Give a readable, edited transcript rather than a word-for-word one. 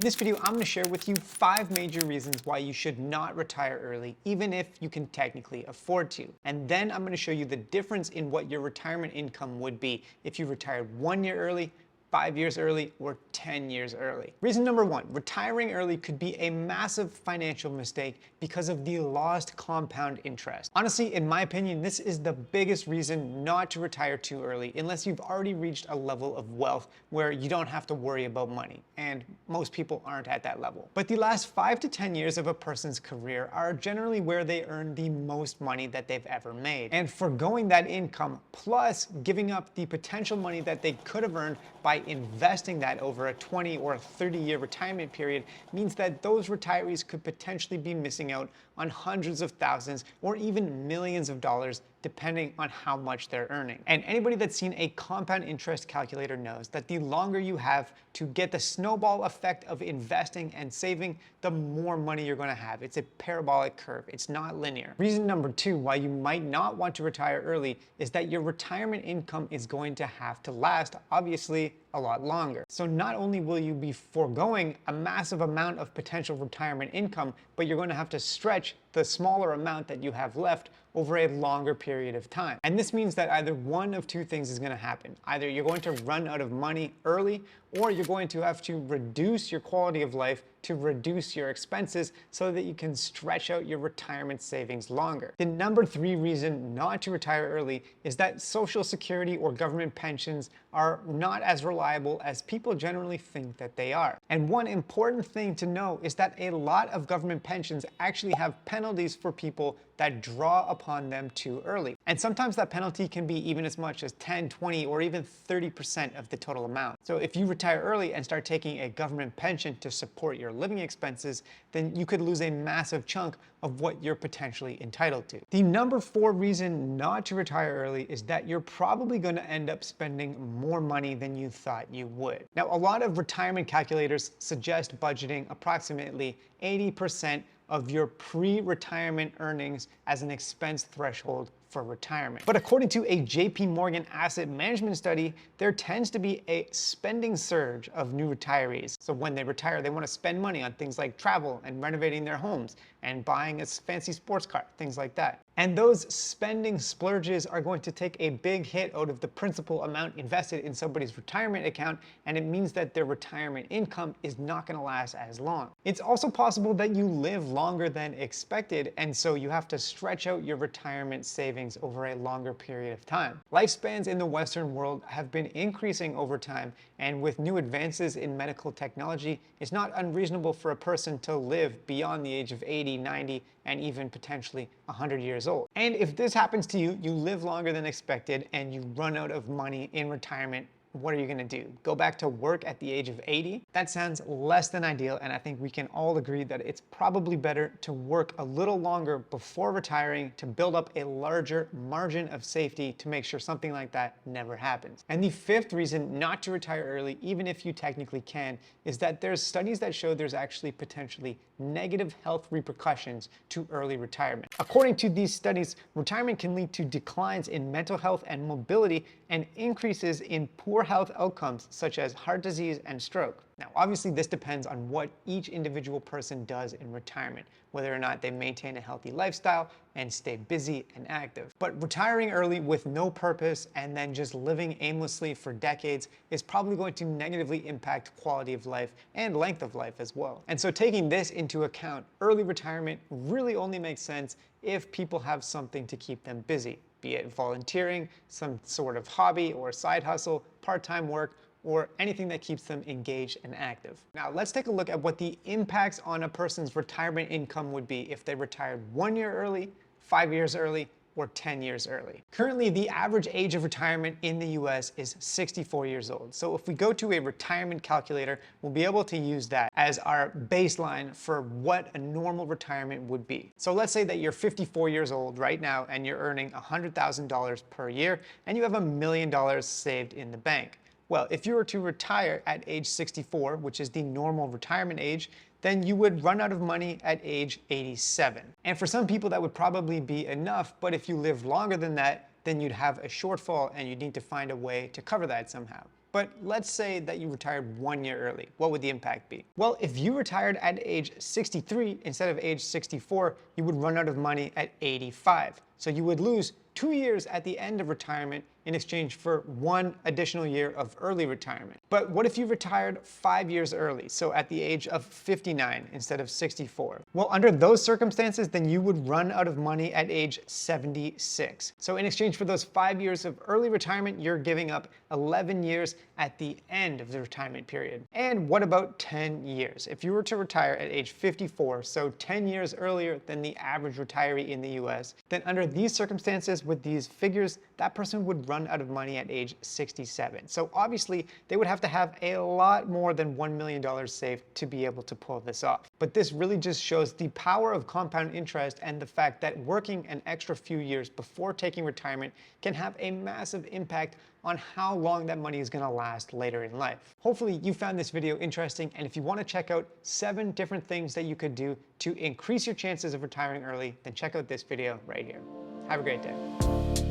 In this video, I'm going to share with you 5 major reasons why you should not retire early, even if you can technically afford to. And then I'm going to show you the difference in what your retirement income would be if you retired 1 year early, 5 years early, or 10 years early. Reason number 1, retiring early could be a massive financial mistake because of the lost compound interest. Honestly, in my opinion, this is the biggest reason not to retire too early unless you've already reached a level of wealth where you don't have to worry about money, and most people aren't at that level. But the last 5 to 10 years of a person's career are generally where they earn the most money that they've ever made. And foregoing that income plus giving up the potential money that they could have earned by investing that over a 20 or 30-year retirement period means that those retirees could potentially be missing out on hundreds of thousands or even millions of dollars depending on how much they're earning. And anybody that's seen a compound interest calculator knows that the longer you have to get the snowball effect of investing and saving, the more money you're going to have. It's a parabolic curve. It's not linear. Reason number 2 why you might not want to retire early is that your retirement income is going to have to last, obviously, a lot longer. So not only will you be foregoing a massive amount of potential retirement income, but you're going to have to stretch the smaller amount that you have left over a longer period of time. And this means that either one of 2 things is going to happen. Either you're going to run out of money early, or you're going to have to reduce your quality of life to reduce your expenses so that you can stretch out your retirement savings longer. The number 3 reason not to retire early is that Social Security or government pensions are not as reliable as people generally think that they are. And one important thing to know is that a lot of government pensions actually have penalties for people that draw upon them too early. And sometimes that penalty can be even as much as 10, 20, or even 30% of the total amount. So if you retire early and start taking a government pension to support your living expenses, then you could lose a massive chunk of what you're potentially entitled to. The number 4 reason not to retire early is that you're probably going to end up spending more money than you thought you would. Now, a lot of retirement calculators suggest budgeting approximately 80% of your pre-retirement earnings as an expense threshold for retirement. But according to a JP Morgan asset management study, there tends to be a spending surge of new retirees. So when they retire, they want to spend money on things like travel and renovating their homes and buying a fancy sports car, things like that. And those spending splurges are going to take a big hit out of the principal amount invested in somebody's retirement account, and it means that their retirement income is not going to last as long. It's also possible that you live longer than expected, and so you have to stretch out your retirement savings over a longer period of time. Lifespans in the Western world have been increasing over time, and with new advances in medical technology, it's not unreasonable for a person to live beyond the age of 80, 90, and even potentially 100 years old. And if this happens to you, you live longer than expected and you run out of money in retirement, what are you gonna do? Go back to work at the age of 80? That sounds less than ideal, and I think we can all agree that it's probably better to work a little longer before retiring to build up a larger margin of safety to make sure something like that never happens. And the 5th reason not to retire early, even if you technically can, is that there's studies that show there's actually potentially negative health repercussions to early retirement. According to these studies, retirement can lead to declines in mental health and mobility and increases in poor health outcomes such as heart disease and stroke. Now, obviously, this depends on what each individual person does in retirement, whether or not they maintain a healthy lifestyle and stay busy and active. But retiring early with no purpose and then just living aimlessly for decades is probably going to negatively impact quality of life and length of life as well. And so taking this into account, early retirement really only makes sense if people have something to keep them busy, be it volunteering, some sort of hobby or side hustle, part-time work, or anything that keeps them engaged and active. Now, let's take a look at what the impacts on a person's retirement income would be if they retired 1 year early, 5 years early, or 10 years early. Currently, the average age of retirement in the US is 64 years old. So if we go to a retirement calculator, we'll be able to use that as our baseline for what a normal retirement would be. So let's say that you're 54 years old right now and you're earning $100,000 per year and you have $1 million saved in the bank. Well, if you were to retire at age 64, which is the normal retirement age, then you would run out of money at age 87. And for some people that would probably be enough, but if you live longer than that, then you'd have a shortfall and you'd need to find a way to cover that somehow. But let's say that you retired 1 year early. What would the impact be? Well, if you retired at age 63 instead of age 64, you would run out of money at 85. So you would lose 2 years at the end of retirement in exchange for 1 additional year of early retirement. But what if you retired 5 years early, so at the age of 59 instead of 64? Well, under those circumstances, then you would run out of money at age 76. So in exchange for those 5 years of early retirement, you're giving up 11 years at the end of the retirement period. And what about 10 years? If you were to retire at age 54, so 10 years earlier than the average retiree in the US, then under these circumstances with these figures, that person would run out of money at age 67. So obviously they would have to have a lot more than $1 million saved to be able to pull this off. But this really just shows the power of compound interest and the fact that working an extra few years before taking retirement can have a massive impact on how long that money is going to last later in life. Hopefully you found this video interesting, and if you want to check out 7 different things that you could do to increase your chances of retiring early, then check out this video right here. Have a great day.